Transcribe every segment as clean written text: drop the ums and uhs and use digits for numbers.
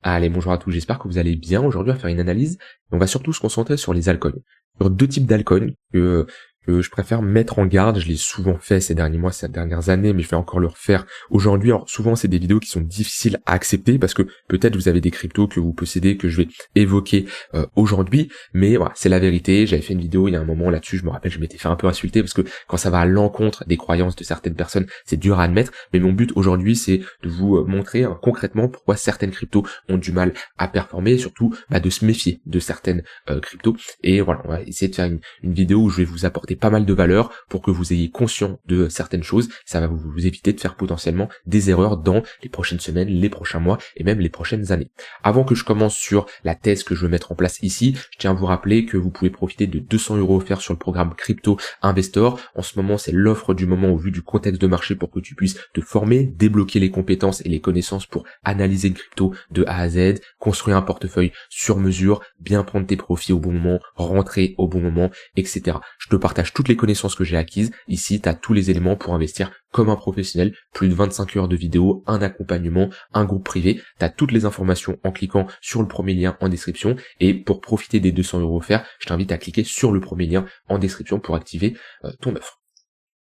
Allez, bonjour à tous, j'espère que vous allez bien. Aujourd'hui, on va faire une analyse. On va surtout se concentrer sur les altcoins. Sur deux types d'altcoins que je préfère mettre en garde. Je l'ai souvent fait ces derniers mois, ces dernières années, mais je vais encore le refaire aujourd'hui. Alors souvent, c'est des vidéos qui sont difficiles à accepter parce que peut-être vous avez des cryptos que vous possédez que je vais évoquer aujourd'hui, mais voilà, c'est la vérité. J'avais fait une vidéo il y a un moment là-dessus, je me rappelle, je m'étais fait un peu insulter parce que quand ça va à l'encontre des croyances de certaines personnes, c'est dur à admettre. Mais mon but aujourd'hui, c'est de vous montrer concrètement pourquoi certaines cryptos ont du mal à performer et surtout de se méfier de certaines cryptos. Et voilà, on va essayer de faire une vidéo où je vais vous apporter pas mal de valeur pour que vous ayez conscience de certaines choses. Ça va vous éviter de faire potentiellement des erreurs dans les prochaines semaines, les prochains mois et même les prochaines années. Avant que je commence sur la thèse que je veux mettre en place ici, je tiens à vous rappeler que vous pouvez profiter de 200 € offerts sur le programme Crypto Investor. En ce moment, c'est l'offre du moment au vu du contexte de marché pour que tu puisses te former, débloquer les compétences et les connaissances pour analyser une crypto de A à Z, construire un portefeuille sur mesure, bien prendre tes profits au bon moment, rentrer au bon moment, etc. Je te partage toutes les connaissances que j'ai acquises. Ici, tu as tous les éléments pour investir comme un professionnel, plus de 25 heures de vidéos, un accompagnement, un groupe privé. Tu as toutes les informations en cliquant sur le premier lien en description. Et pour profiter des 200 € offerts, je t'invite à cliquer sur le premier lien en description pour activer ton offre.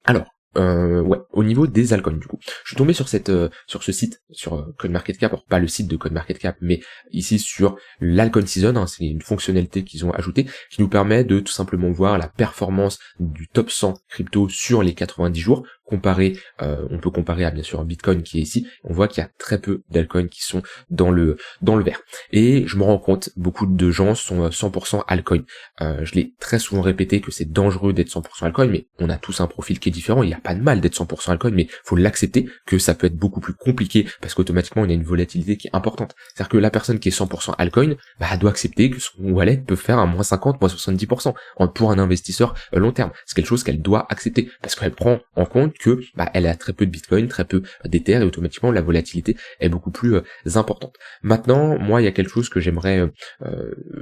Alors, au niveau des altcoins du coup, je suis tombé sur sur ce site, sur CoinMarketCap, alors pas le site de CoinMarketCap, mais ici sur l'altcoin season, c'est une fonctionnalité qu'ils ont ajoutée qui nous permet de tout simplement voir la performance du top 100 crypto sur les 90 jours, on peut comparer à bien sûr Bitcoin qui est ici, on voit qu'il y a très peu d'altcoins qui sont dans le vert. Et je me rends compte, beaucoup de gens sont 100% altcoin. Je l'ai très souvent répété que c'est dangereux d'être 100% altcoin, mais on a tous un profil qui est différent, il n'y a pas de mal d'être 100% altcoin, mais faut l'accepter que ça peut être beaucoup plus compliqué parce qu'automatiquement il y a une volatilité qui est importante. C'est-à-dire que la personne qui est 100% altcoin, elle doit accepter que son wallet peut faire un moins 50, moins 70% pour un investisseur long terme. C'est quelque chose qu'elle doit accepter parce qu'elle prend en compte que elle a très peu de Bitcoin, très peu d'Ether et automatiquement la volatilité est beaucoup plus importante. Maintenant, moi il y a quelque chose que j'aimerais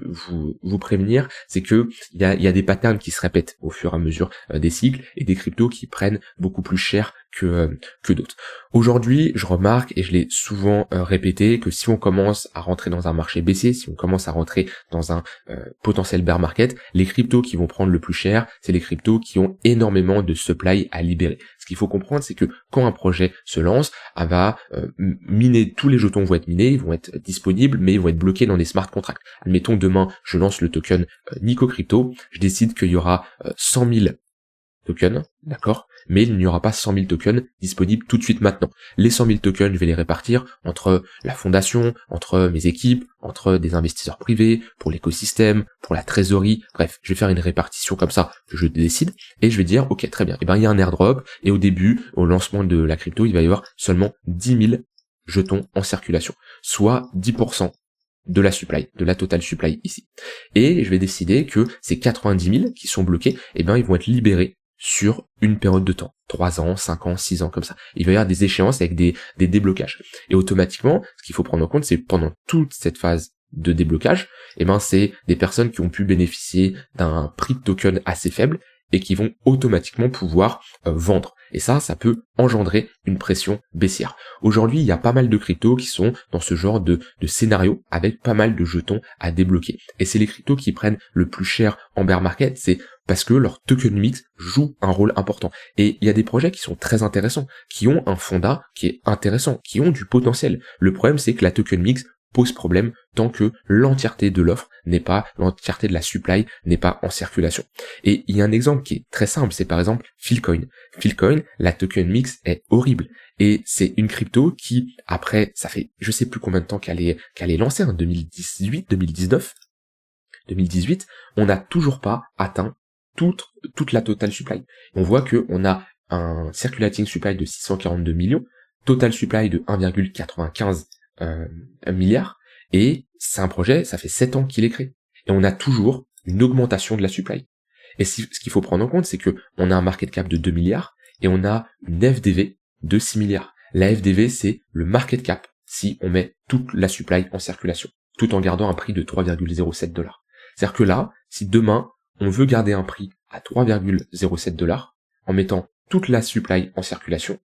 vous prévenir, c'est que il y a des patterns qui se répètent au fur et à mesure des cycles et des cryptos qui prennent beaucoup plus cher que d'autres. Aujourd'hui, je remarque et je l'ai souvent répété que si on commence à rentrer dans un marché baissier, si on commence à rentrer dans un potentiel bear market, les cryptos qui vont prendre le plus cher, c'est les cryptos qui ont énormément de supply à libérer. Ce qu'il faut comprendre, c'est que quand un projet se lance, elle va miner, tous les jetons vont être minés, ils vont être disponibles, mais ils vont être bloqués dans des smart contracts. Admettons demain, je lance le token Nico Crypto, je décide qu'il y aura 100 000 tokens, d'accord, mais il n'y aura pas 100 000 tokens disponibles tout de suite maintenant. Les 100 000 tokens, je vais les répartir entre la fondation, entre mes équipes, entre des investisseurs privés, pour l'écosystème, pour la trésorerie, bref, je vais faire une répartition comme ça, que je décide, et je vais dire, ok, très bien, et il y a un airdrop, et au début, au lancement de la crypto, il va y avoir seulement 10 000 jetons en circulation, soit 10% de la supply, de la total supply ici. Et je vais décider que ces 90 000 qui sont bloqués, ils vont être libérés sur une période de temps, 3 ans, 5 ans, 6 ans, comme ça. Il va y avoir des échéances avec des déblocages. Et automatiquement, ce qu'il faut prendre en compte, c'est pendant toute cette phase de déblocage, c'est des personnes qui ont pu bénéficier d'un prix de token assez faible et qui vont automatiquement pouvoir vendre. Et ça peut engendrer une pression baissière. Aujourd'hui, il y a pas mal de cryptos qui sont dans ce genre de scénario avec pas mal de jetons à débloquer. Et c'est les cryptos qui prennent le plus cher en bear market, c'est parce que leur token mix joue un rôle important. Et il y a des projets qui sont très intéressants, qui ont un fondat qui est intéressant, qui ont du potentiel. Le problème, c'est que la token mix pose problème tant que l'entièreté de l'offre l'entièreté de la supply n'est pas en circulation. Et il y a un exemple qui est très simple, c'est par exemple Philcoin. Philcoin, la token mix est horrible. Et c'est une crypto qui, après, ça fait je sais plus combien de temps qu'elle est lancée, 2018, 2019, 2018, on n'a toujours pas atteint toute la total supply. On voit que on a un circulating supply de 642 millions, total supply de 1,95 milliard, et c'est un projet, ça fait 7 ans qu'il est créé. Et on a toujours une augmentation de la supply. Et ce qu'il faut prendre en compte, c'est que on a un market cap de 2 milliards, et on a une FDV de 6 milliards. La FDV, c'est le market cap si on met toute la supply en circulation, tout en gardant un prix de 3,07 $. C'est-à-dire que là, si demain, on veut garder un prix à 3,07 $, en mettant toute la supply en circulation,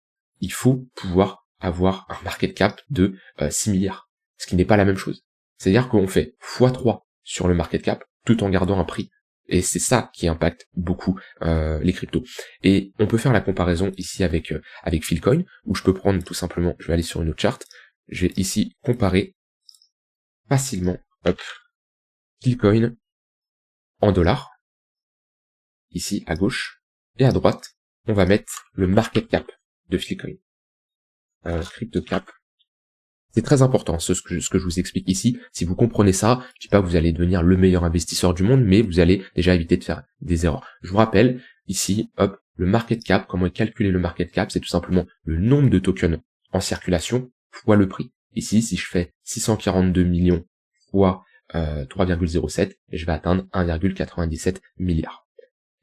il faut pouvoir avoir un market cap de 6 milliards. ce qui n'est pas la même chose. C'est-à-dire qu'on fait x3 sur le market cap tout en gardant un prix. Et c'est ça qui impacte beaucoup les cryptos. Et on peut faire la comparaison ici avec Philcoin, où je peux prendre tout simplement, je vais aller sur une autre charte, je vais ici comparer facilement, hop, Philcoin en dollars, ici à gauche, et à droite, on va mettre le market cap de Philcoin. CryptoCap. C'est très important, ce que je vous explique ici. Si vous comprenez ça, je dis pas que vous allez devenir le meilleur investisseur du monde, mais vous allez déjà éviter de faire des erreurs. Je vous rappelle, ici, hop, le market cap, comment calculer le market cap, c'est tout simplement le nombre de tokens en circulation fois le prix. Ici, si je fais 642 millions fois 3,07, je vais atteindre 1,97 milliard.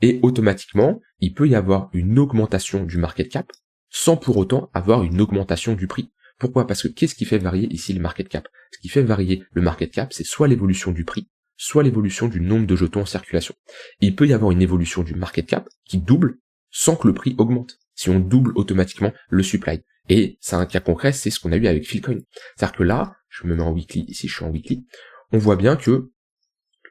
Et automatiquement, il peut y avoir une augmentation du market cap sans pour autant avoir une augmentation du prix. Pourquoi? Parce que qu'est-ce qui fait varier ici le market cap? Ce qui fait varier le market cap, c'est soit l'évolution du prix, soit l'évolution du nombre de jetons en circulation. Et il peut y avoir une évolution du market cap qui double sans que le prix augmente, si on double automatiquement le supply. Et c'est un cas concret, c'est ce qu'on a eu avec Philcoin. C'est-à-dire que là, je me mets en weekly, ici je suis en weekly, on voit bien que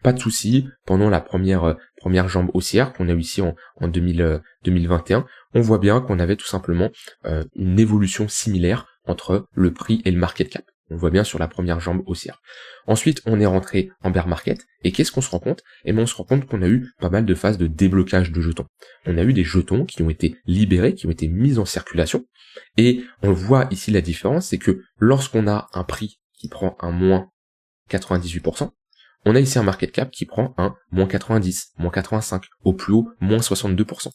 pas de souci pendant la première jambe haussière qu'on a eu ici en 2021, on voit bien qu'on avait tout simplement une évolution similaire entre le prix et le market cap. On voit bien sur la première jambe haussière. Ensuite, on est rentré en bear market, et qu'est-ce qu'on se rend compte? Eh bien, on se rend compte qu'on a eu pas mal de phases de déblocage de jetons. On a eu des jetons qui ont été libérés, qui ont été mis en circulation, et on voit ici la différence, c'est que lorsqu'on a un prix qui prend un moins 98%, on a ici un market cap qui prend un moins 90, moins 85, au plus haut, moins 62%.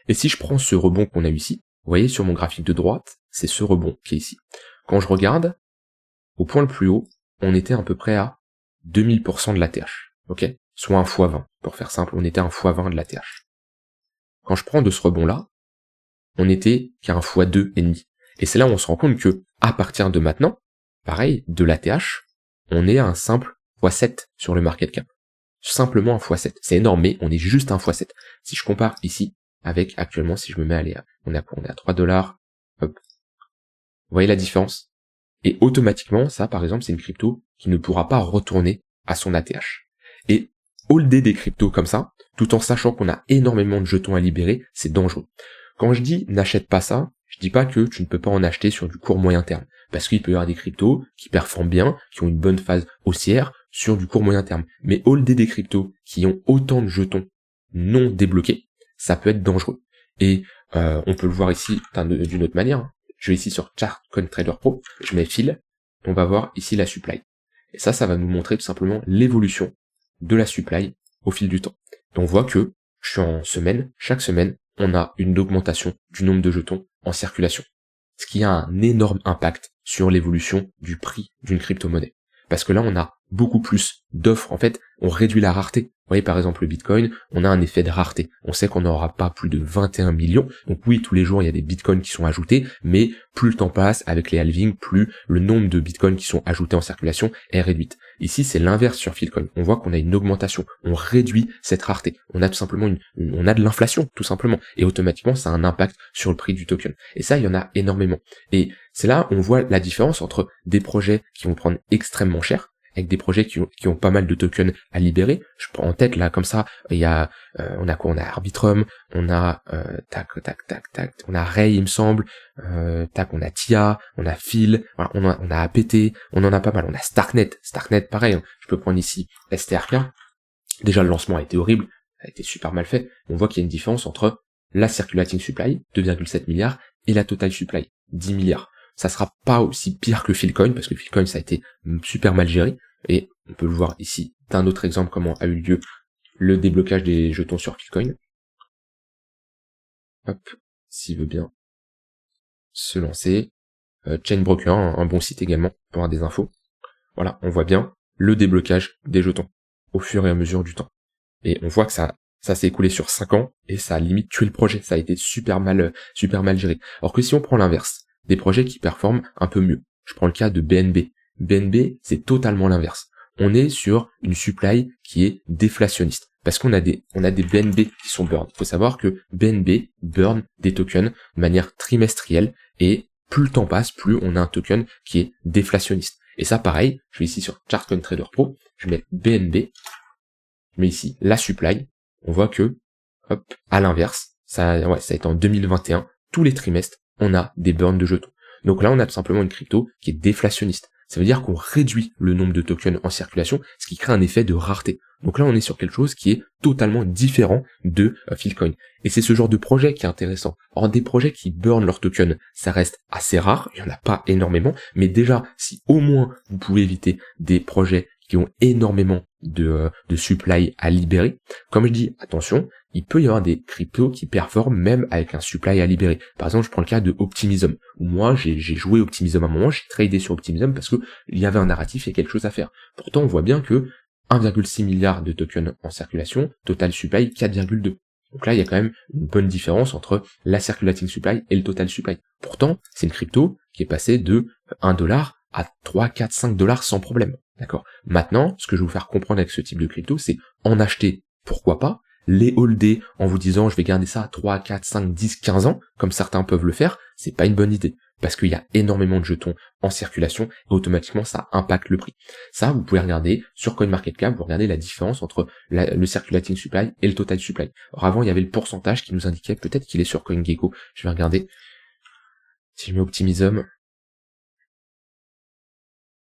Et si je prends ce rebond qu'on a eu ici, vous voyez sur mon graphique de droite, c'est ce rebond qui est ici. Quand je regarde, au point le plus haut, on était à peu près à 2000% de l'ATH, ok? Soit un x20, pour faire simple, on était à un x20 de l'ATH. Quand je prends de ce rebond-là, on était qu'à un x2,5. Et c'est là où on se rend compte que, à partir de maintenant, pareil, de l'ATH, on est à un simple x7 sur le market cap. Simplement un x7. C'est énorme, mais on est juste un x7. Si je compare ici, avec actuellement, si je me mets à aller à, on est à 3 $, hop. Vous voyez la différence? Et automatiquement, ça, par exemple, c'est une crypto qui ne pourra pas retourner à son ATH. Et holder des cryptos comme ça, tout en sachant qu'on a énormément de jetons à libérer, c'est dangereux. Quand je dis n'achète pas ça, je dis pas que tu ne peux pas en acheter sur du court moyen terme. Parce qu'il peut y avoir des cryptos qui performent bien, qui ont une bonne phase haussière sur du court moyen terme. Mais holder des cryptos qui ont autant de jetons non débloqués, ça peut être dangereux. Et on peut le voir ici d'une autre manière. Je vais ici sur ChartCoinTrader Pro, je mets fil, on va voir ici la supply. Et ça va nous montrer tout simplement l'évolution de la supply au fil du temps. Et on voit que je suis en semaine, chaque semaine, on a une augmentation du nombre de jetons en circulation. Ce qui a un énorme impact sur l'évolution du prix d'une crypto-monnaie. Parce que là, on a beaucoup plus d'offres. En fait, on réduit la rareté. Vous voyez, par exemple, le Bitcoin, on a un effet de rareté. On sait qu'on n'aura pas plus de 21 millions. Donc oui, tous les jours, il y a des Bitcoins qui sont ajoutés, mais plus le temps passe, avec les halvings, plus le nombre de Bitcoins qui sont ajoutés en circulation est réduite. Ici, c'est l'inverse sur Philcoin. On voit qu'on a une augmentation. On réduit cette rareté. On a tout simplement on a de l'inflation, tout simplement. Et automatiquement, ça a un impact sur le prix du token. Et ça, il y en a énormément. Et c'est là, on voit la différence entre des projets qui vont prendre extrêmement cher, avec des projets qui ont pas mal de tokens à libérer. Je prends en tête là comme ça, il y a on a quoi? On a Arbitrum, on a on a Ray il me semble, on a TIA, on a Phil, voilà, on a APT, on en a pas mal, on a Starknet pareil, hein. Je peux prendre ici STRK. Déjà le lancement a été horrible, a été super mal fait. On voit qu'il y a une différence entre la circulating supply 2,7 milliards et la total supply 10 milliards. Ça sera pas aussi pire que Philcoin, parce que Philcoin ça a été super mal géré, et on peut le voir ici d'un autre exemple comment a eu lieu le déblocage des jetons sur Philcoin. Hop, s'il veut bien se lancer. Chainbroker, un bon site également pour avoir des infos. Voilà, on voit bien le déblocage des jetons au fur et à mesure du temps. Et on voit que ça s'est écoulé sur 5 ans, et ça a limite tué le projet, ça a été super mal géré. Alors que si on prend l'inverse, des projets qui performent un peu mieux. Je prends le cas de BNB. BNB, c'est totalement l'inverse. On est sur une supply qui est déflationniste. Parce qu'on a des BNB qui sont burn. Il faut savoir que BNB burn des tokens de manière trimestrielle, et plus le temps passe, plus on a un token qui est déflationniste. Et ça, pareil, je vais ici sur ChartCoinTrader Pro, je vais mettre BNB, je mets ici la supply, on voit que, hop, à l'inverse, ça a été en 2021, tous les trimestres, on a des burns de jetons. Donc là, on a tout simplement une crypto qui est déflationniste. Ça veut dire qu'on réduit le nombre de tokens en circulation, ce qui crée un effet de rareté. Donc là, on est sur quelque chose qui est totalement différent de Philcoin. Et c'est ce genre de projet qui est intéressant. Or, des projets qui burnent leurs tokens, ça reste assez rare, il n'y en a pas énormément, mais déjà, si au moins vous pouvez éviter des projets qui ont énormément de supply à libérer, comme je dis, attention, il peut y avoir des cryptos qui performent même avec un supply à libérer. Par exemple, je prends le cas de Optimism, où moi j'ai joué Optimism à un moment, j'ai tradé sur Optimism parce que il y avait un narratif, il y a quelque chose à faire. Pourtant, on voit bien que 1,6 milliard de tokens en circulation, total supply 4,2. Donc là, il y a quand même une bonne différence entre la circulating supply et le total supply. Pourtant, c'est une crypto qui est passée de 1 dollar à 3, 4, 5 dollars sans problème. D'accord. Maintenant, ce que je vais vous faire comprendre avec ce type de crypto, c'est en acheter, pourquoi pas, les holder en vous disant je vais garder ça à 3, 4, 5, 10, 15 ans, comme certains peuvent le faire, c'est pas une bonne idée. Parce qu'il y a énormément de jetons en circulation, et automatiquement ça impacte le prix. Ça, vous pouvez regarder sur CoinMarketCap, vous regardez la différence entre le circulating supply et le total supply. Alors avant, il y avait le pourcentage qui nous indiquait, peut-être qu'il est sur CoinGecko, je vais regarder. Si je mets Optimism,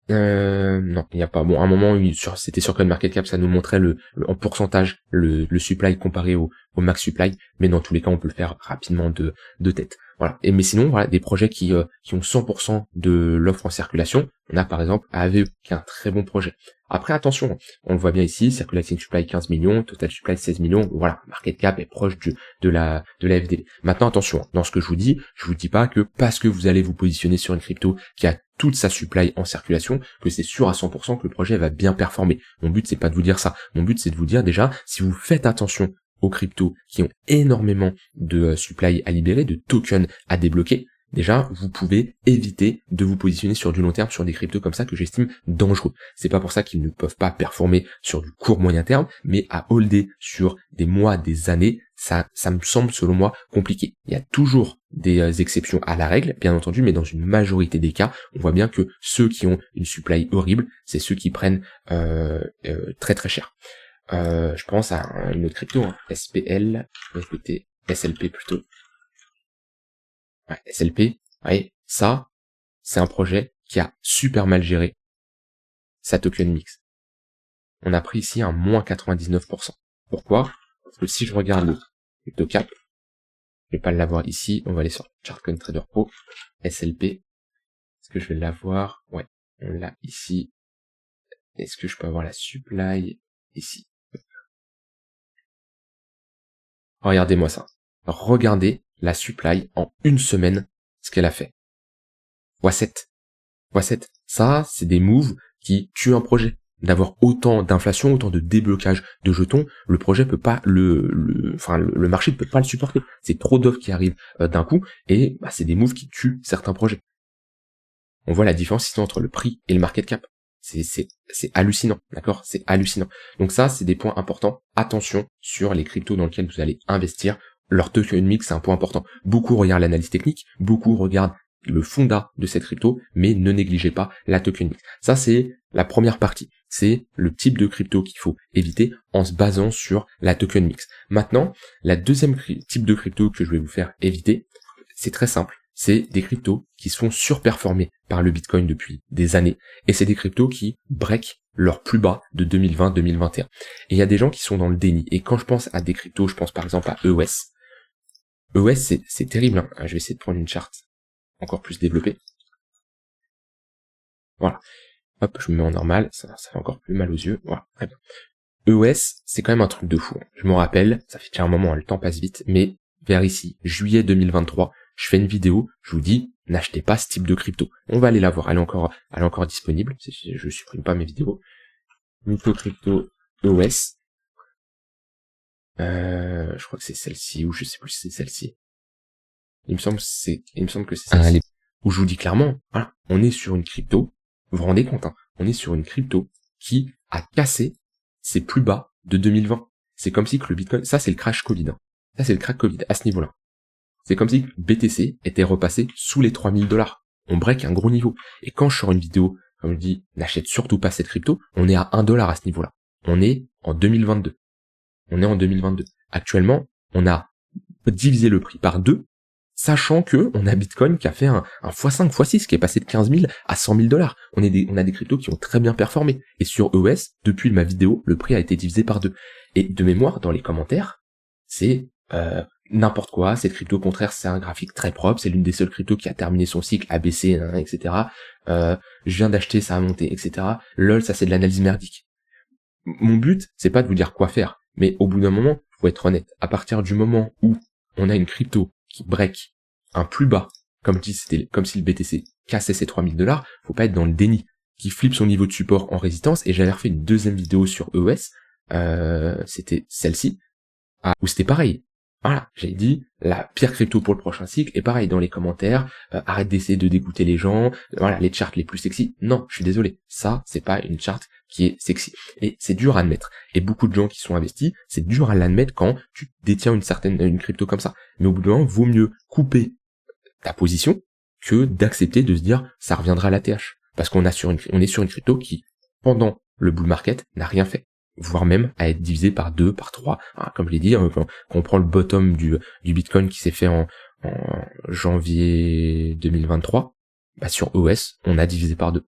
non, il n'y a pas. Bon, à un moment, c'était sur CoinMarketCap, ça nous montrait en pourcentage le supply comparé au max supply, mais dans tous les cas, on peut le faire rapidement de tête. Voilà. Mais sinon, voilà, des projets qui ont 100% de l'offre en circulation. On a par exemple AVE, qui est un très bon projet. Après, attention, on le voit bien ici, circulating supply 15 millions, total supply 16 millions, voilà, market cap est proche de la FDV. Maintenant, attention, dans ce que je vous dis pas que parce que vous allez vous positionner sur une crypto qui a toute sa supply en circulation, que c'est sûr à 100% que le projet va bien performer. Mon but, c'est pas de vous dire ça. Mon but, c'est de vous dire déjà, si vous faites attention aux cryptos qui ont énormément de supply à libérer, de tokens à débloquer, déjà, vous pouvez éviter de vous positionner sur du long terme sur des cryptos comme ça que j'estime dangereux. C'est pas pour ça qu'ils ne peuvent pas performer sur du court moyen terme, mais à holder sur des mois, des années, ça me semble selon moi compliqué. Il y a toujours des exceptions à la règle, bien entendu, mais dans une majorité des cas, on voit bien que ceux qui ont une supply horrible, c'est ceux qui prennent très très cher. Je pense à une autre crypto, hein, SPL, écoutez, SLP plutôt. Ouais, SLP, ouais, ça, c'est un projet qui a super mal géré sa token mix. On a pris ici un moins 99%. Pourquoi? Parce que si je regarde le CryptoCap, je vais pas l'avoir ici, on va aller sur ChartCoinTrader Pro, SLP. Est-ce que je vais l'avoir? Ouais, on l'a ici. Est-ce que je peux avoir la supply ici? Regardez-moi ça. Regardez la supply en une semaine, ce qu'elle a fait. x7. Ça, c'est des moves qui tuent un projet. D'avoir autant d'inflation, autant de déblocage de jetons, le projet peut pas le marché ne peut pas le supporter. C'est trop d'offres qui arrivent d'un coup, et c'est des moves qui tuent certains projets. On voit la différence ici entre le prix et le market cap. C'est hallucinant, d'accord? C'est hallucinant. Donc ça, c'est des points importants. Attention sur les cryptos dans lesquels vous allez investir. Leur token mix, c'est un point important. Beaucoup regardent l'analyse technique, beaucoup regardent le fondat de cette crypto, mais ne négligez pas la token mix. Ça, c'est la première partie. C'est le type de crypto qu'il faut éviter en se basant sur la token mix. Maintenant, la deuxième type de crypto que je vais vous faire éviter, c'est très simple. C'est des cryptos qui se font surperformer par le Bitcoin depuis des années, et c'est des cryptos qui break leur plus bas de 2020-2021. Et il y a des gens qui sont dans le déni, et quand je pense à des cryptos, je pense par exemple à EOS. EOS, c'est terrible, hein. Je vais essayer de prendre une charte encore plus développée. Voilà. Hop, je me mets en normal, ça fait encore plus mal aux yeux. Voilà, très bien. EOS, c'est quand même un truc de fou. Je me rappelle, ça fait déjà un moment, le temps passe vite, mais vers ici, juillet 2023, je fais une vidéo, je vous dis, n'achetez pas ce type de crypto. On va aller la voir, elle est encore disponible, je supprime pas mes vidéos. Crypto EOS. Je crois que c'est celle-ci, ou je sais plus si c'est celle-ci. Il me semble que c'est celle-ci. Où je vous dis clairement, voilà, on est sur une crypto, vous vous rendez compte, hein, on est sur une crypto qui a cassé ses plus bas de 2020. C'est comme si que le Bitcoin, ça c'est le crash Covid, hein. Ça c'est le crash Covid à ce niveau-là. C'est comme si BTC était repassé sous les $3000. On break un gros niveau. Et quand je sors une vidéo comme je dis, n'achète surtout pas cette crypto, on est à 1$ à ce niveau-là. On est en 2022. Actuellement, on a divisé le prix par 2, sachant que on a Bitcoin qui a fait un x5, x6, qui est passé de 15 000 à 100 000$. On a des cryptos qui ont très bien performé. Et sur EOS, depuis ma vidéo, le prix a été divisé par 2. Et de mémoire, dans les commentaires, c'est n'importe quoi, cette crypto, au contraire, c'est un graphique très propre, c'est l'une des seules cryptos qui a terminé son cycle, a baissé, etc. Je viens d'acheter, ça a monté, etc. Lol, ça c'est de l'analyse merdique. Mon but, c'est pas de vous dire quoi faire, mais au bout d'un moment, faut être honnête. À partir du moment où on a une crypto qui break un plus bas, comme si le BTC cassait ses 3000$, faut pas être dans le déni, qui flippe son niveau de support en résistance, et j'avais refait une deuxième vidéo sur EOS, c'était celle-ci, où c'était pareil. Voilà, j'ai dit, la pire crypto pour le prochain cycle, et pareil, dans les commentaires, arrête d'essayer de dégoûter les gens, voilà, les charts les plus sexy. Non, je suis désolé, ça, c'est pas une chart qui est sexy. Et c'est dur à admettre. Et beaucoup de gens qui sont investis, c'est dur à l'admettre quand tu détiens une crypto comme ça. Mais au bout d'un moment, vaut mieux couper ta position que d'accepter de se dire, ça reviendra à la TH. Parce qu'on est sur une crypto qui, pendant le bull market, n'a rien fait. Voire même à être divisé par 2, par 3. Ah, comme je l'ai dit, quand on prend le bottom du Bitcoin qui s'est fait en janvier 2023, bah sur EOS, on a divisé par 2.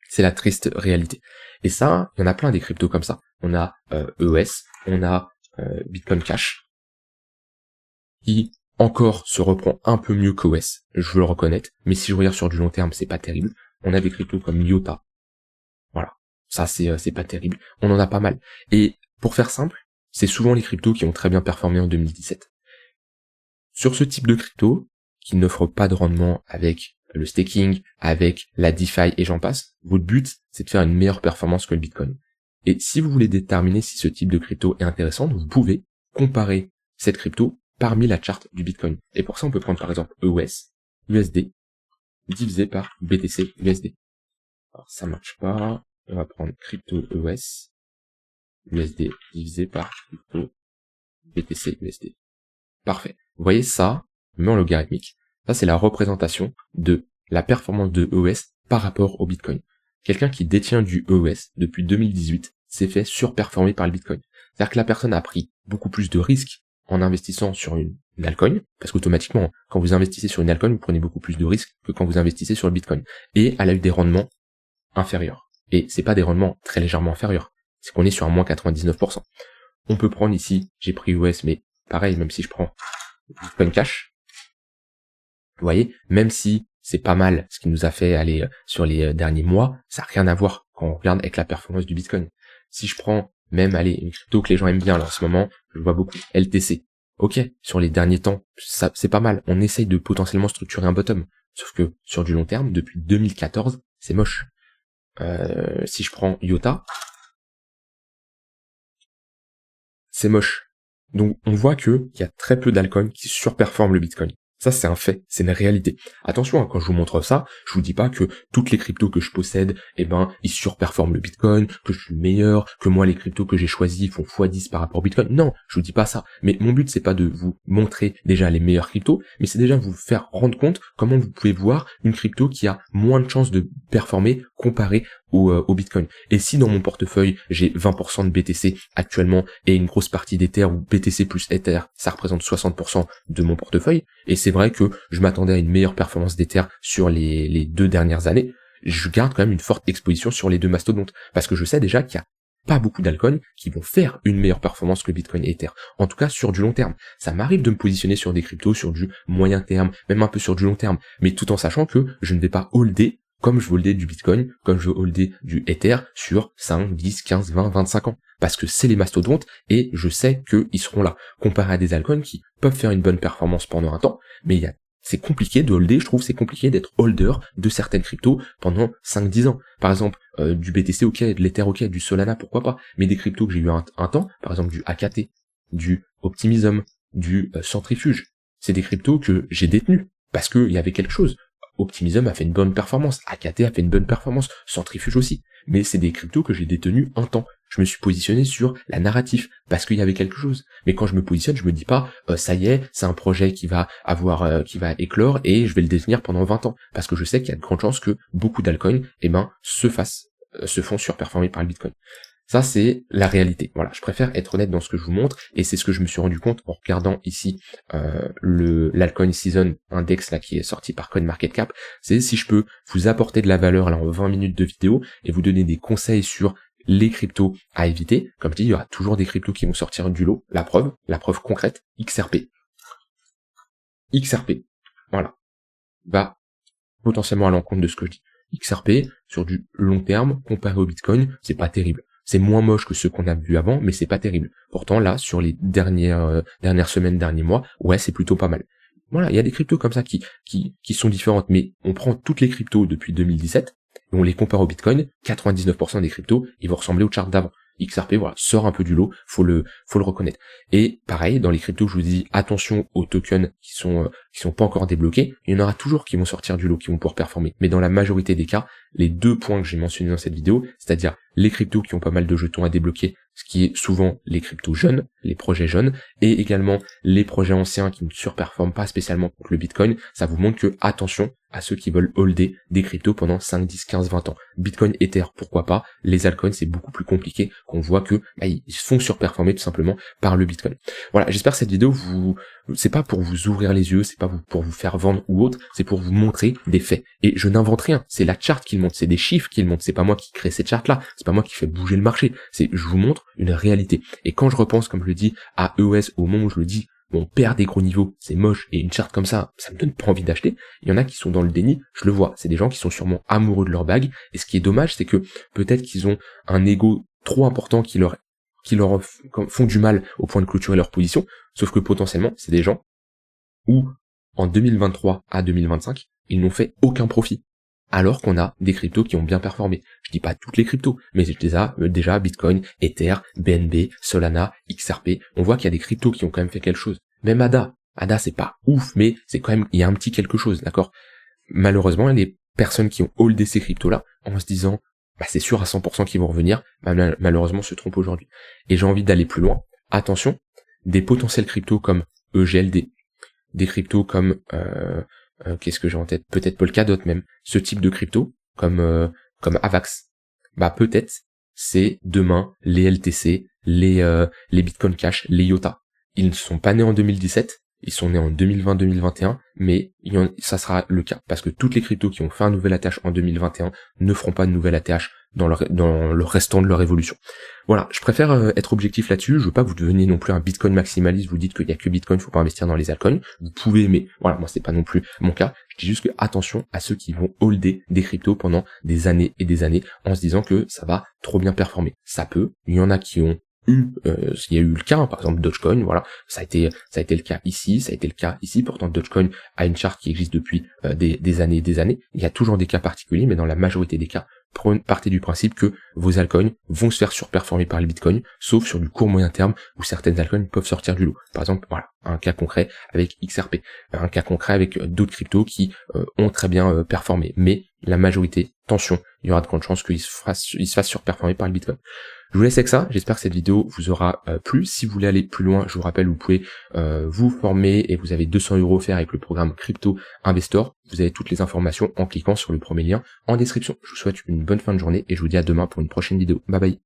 C'est la triste réalité. Et ça, il y en a plein des cryptos comme ça. On a EOS, on a Bitcoin Cash, qui encore se reprend un peu mieux qu'EOS, je veux le reconnaître, mais si je regarde sur du long terme, c'est pas terrible. On a des cryptos comme IOTA. Voilà. Ça, c'est pas terrible. On en a pas mal. Et pour faire simple, c'est souvent les cryptos qui ont très bien performé en 2017. Sur ce type de crypto, qui n'offre pas de rendement avec le staking, avec la DeFi et j'en passe, votre but, c'est de faire une meilleure performance que le Bitcoin. Et si vous voulez déterminer si ce type de crypto est intéressant, vous pouvez comparer cette crypto parmi la charte du Bitcoin. Et pour ça, on peut prendre par exemple EOS, USD, divisé par BTC USD. Alors ça marche pas. On va prendre crypto EOS, USD divisé par crypto BTC USD. Parfait. Vous voyez ça, mais en logarithmique. Ça, c'est la représentation de la performance de EOS par rapport au Bitcoin. Quelqu'un qui détient du EOS depuis 2018 s'est fait surperformer par le Bitcoin. C'est-à-dire que la personne a pris beaucoup plus de risques en investissant sur une altcoin, parce qu'automatiquement, quand vous investissez sur une altcoin, vous prenez beaucoup plus de risques que quand vous investissez sur le Bitcoin. Et elle a eu des rendements inférieurs. Et c'est pas des rendements très légèrement inférieurs. C'est qu'on est sur un moins 99%. On peut prendre ici, j'ai pris EOS, mais pareil, même si je prends Bitcoin Cash, vous voyez, même si c'est pas mal ce qui nous a fait aller sur les derniers mois, ça n'a rien à voir quand on regarde avec la performance du Bitcoin. Si je prends même, une crypto que les gens aiment bien, là, en ce moment, je vois beaucoup, LTC. Ok, sur les derniers temps, ça, c'est pas mal. On essaye de potentiellement structurer un bottom. Sauf que, sur du long terme, depuis 2014, c'est moche. Si je prends IOTA, c'est moche. Donc on voit qu'il y a très peu d'altcoins qui surperforment le Bitcoin. Ça, c'est un fait, c'est une réalité. Attention, quand je vous montre ça, je vous dis pas que toutes les cryptos que je possède, ils surperforment le Bitcoin, que je suis le meilleur, que moi, les cryptos que j'ai choisis font x10 par rapport au Bitcoin. Non, je vous dis pas ça. Mais mon but, c'est pas de vous montrer déjà les meilleures cryptos, mais c'est déjà vous faire rendre compte comment vous pouvez voir une crypto qui a moins de chances de performer comparé au Bitcoin. Et si dans mon portefeuille, j'ai 20% de BTC actuellement et une grosse partie d'Ether, ou BTC plus Ether, ça représente 60% de mon portefeuille, et c'est vrai que je m'attendais à une meilleure performance d'Ether sur les 2 dernières années, je garde quand même une forte exposition sur les 2 mastodontes, parce que je sais déjà qu'il y a pas beaucoup d'altcoins qui vont faire une meilleure performance que Bitcoin et Ether. En tout cas, sur du long terme. Ça m'arrive de me positionner sur des cryptos, sur du moyen terme, même un peu sur du long terme, mais tout en sachant que je ne vais pas holder comme je veux holder du Bitcoin, comme je veux holder du Ether sur 5, 10, 15, 20, 25 ans. Parce que c'est les mastodontes et je sais qu'ils seront là. Comparé à des altcoins qui peuvent faire une bonne performance pendant un temps, mais c'est compliqué de holder, je trouve c'est compliqué d'être holder de certaines cryptos pendant 5-10 ans. Par exemple, du BTC ok, de l'Ether ok, du Solana pourquoi pas, mais des cryptos que j'ai eu un temps, par exemple du AKT, du Optimism, du Centrifuge, c'est des cryptos que j'ai détenus, parce qu'il y avait quelque chose. Optimism a fait une bonne performance, AKT a fait une bonne performance, Centrifuge aussi, mais c'est des cryptos que j'ai détenus un temps, Je me suis positionné sur la narrative parce qu'il y avait quelque chose. Mais quand je me positionne, je me dis pas ça y est, c'est un projet qui va qui va éclore et je vais le détenir pendant 20 ans parce que je sais qu'il y a de grandes chances que beaucoup d'altcoins se font surperformer par le Bitcoin. Ça, c'est la réalité. Voilà, je préfère être honnête dans ce que je vous montre, et c'est ce que je me suis rendu compte en regardant ici l'Altcoin Season Index là qui est sorti par CoinMarketCap. C'est si je peux vous apporter de la valeur là en 20 minutes de vidéo et vous donner des conseils sur les cryptos à éviter. Comme je dis, il y aura toujours des cryptos qui vont sortir du lot. La preuve concrète, XRP. XRP, voilà, va potentiellement à l'encontre de ce que je dis. XRP, sur du long terme, comparé au Bitcoin, c'est pas terrible. C'est moins moche que ceux qu'on a vus avant, mais c'est pas terrible. Pourtant, là, sur les dernières semaines, derniers mois, ouais, c'est plutôt pas mal. Voilà, il y a des cryptos comme ça qui sont différentes, mais on prend toutes les cryptos depuis 2017, et on les compare au Bitcoin, 99% des cryptos, ils vont ressembler aux charts d'avant. XRP, voilà, sort un peu du lot, faut le reconnaître. Et pareil, dans les cryptos, je vous dis attention aux tokens qui sont pas encore débloqués, il y en aura toujours qui vont sortir du lot, qui vont pouvoir performer. Mais dans la majorité des cas, les deux points que j'ai mentionnés dans cette vidéo, c'est-à-dire les cryptos qui ont pas mal de jetons à débloquer, ce qui est souvent les cryptos jeunes, les projets jeunes, et également les projets anciens qui ne surperforment pas spécialement contre le Bitcoin, ça vous montre que attention à ceux qui veulent holder des cryptos pendant 5, 10, 15, 20 ans. Bitcoin, Ether, pourquoi pas, les altcoins c'est beaucoup plus compliqué, qu'on voit que ils se font surperformer tout simplement par le Bitcoin. Voilà, j'espère que cette vidéo c'est pas pour vous ouvrir les yeux, c'est pas pour vous faire vendre ou autre, c'est pour vous montrer des faits. Et je n'invente rien, c'est la charte qui le montre, c'est des chiffres qui le montrent, c'est pas moi qui crée cette charte là, c'est pas moi qui fais bouger le marché, je vous montre une réalité. Et quand je repense, comme je le dis, à EOS au moment où je le dis, on perd des gros niveaux, c'est moche, et une charte comme ça me donne pas envie d'acheter, il y en a qui sont dans le déni, je le vois, c'est des gens qui sont sûrement amoureux de leur bague, et ce qui est dommage, c'est que peut-être qu'ils ont un ego trop important qui leur font du mal au point de clôturer leur position, sauf que potentiellement, c'est des gens où, en 2023 à 2025, ils n'ont fait aucun profit. Alors qu'on a des cryptos qui ont bien performé. Je dis pas toutes les cryptos, mais déjà Bitcoin, Ether, BNB, Solana, XRP, on voit qu'il y a des cryptos qui ont quand même fait quelque chose. Même ADA c'est pas ouf, mais c'est quand même, il y a un petit quelque chose, d'accord? Malheureusement, il y a des personnes qui ont holdé ces cryptos-là en se disant, c'est sûr à 100% qu'ils vont revenir, malheureusement se trompent aujourd'hui. Et j'ai envie d'aller plus loin. Attention, des potentiels cryptos comme EGLD, des cryptos comme qu'est-ce que j'ai en tête, peut-être Polkadot même, ce type de crypto comme Avax, peut-être c'est demain les LTC, les Bitcoin Cash, les IOTA. Ils ne sont pas nés en 2017, ils sont nés en 2020-2021, mais ça sera le cas, parce que toutes les cryptos qui ont fait un nouvel ATH en 2021 ne feront pas de nouvel ATH dans le restant de leur évolution. Voilà, je préfère être objectif là-dessus, je veux pas que vous deveniez non plus un Bitcoin maximaliste, vous dites qu'il y a que Bitcoin, faut pas investir dans les altcoins, vous pouvez, mais voilà, moi c'est pas non plus mon cas, je dis juste que attention à ceux qui vont holder des cryptos pendant des années et des années, en se disant que ça va trop bien performer. Ça peut, il y en a qui ont il y a eu le cas, par exemple Dogecoin, voilà, ça a été le cas ici, ça a été le cas ici, pourtant Dogecoin a une charte qui existe depuis des années et des années, il y a toujours des cas particuliers, mais dans la majorité des cas, partez du principe que vos altcoins vont se faire surperformer par le Bitcoin, sauf sur du court moyen terme où certaines altcoins peuvent sortir du lot. Par exemple, voilà, un cas concret avec XRP, un cas concret avec d'autres cryptos qui ont très bien performé, mais la majorité, attention, il y aura de grandes chances qu'ils se fassent surperformer par le Bitcoin. Je vous laisse avec ça, j'espère que cette vidéo vous aura plu. Si vous voulez aller plus loin, je vous rappelle, vous pouvez vous former et vous avez 200 € offerts avec le programme Crypto Investor. Vous avez toutes les informations en cliquant sur le premier lien en description. Je vous souhaite une bonne fin de journée et je vous dis à demain pour une prochaine vidéo. Bye bye.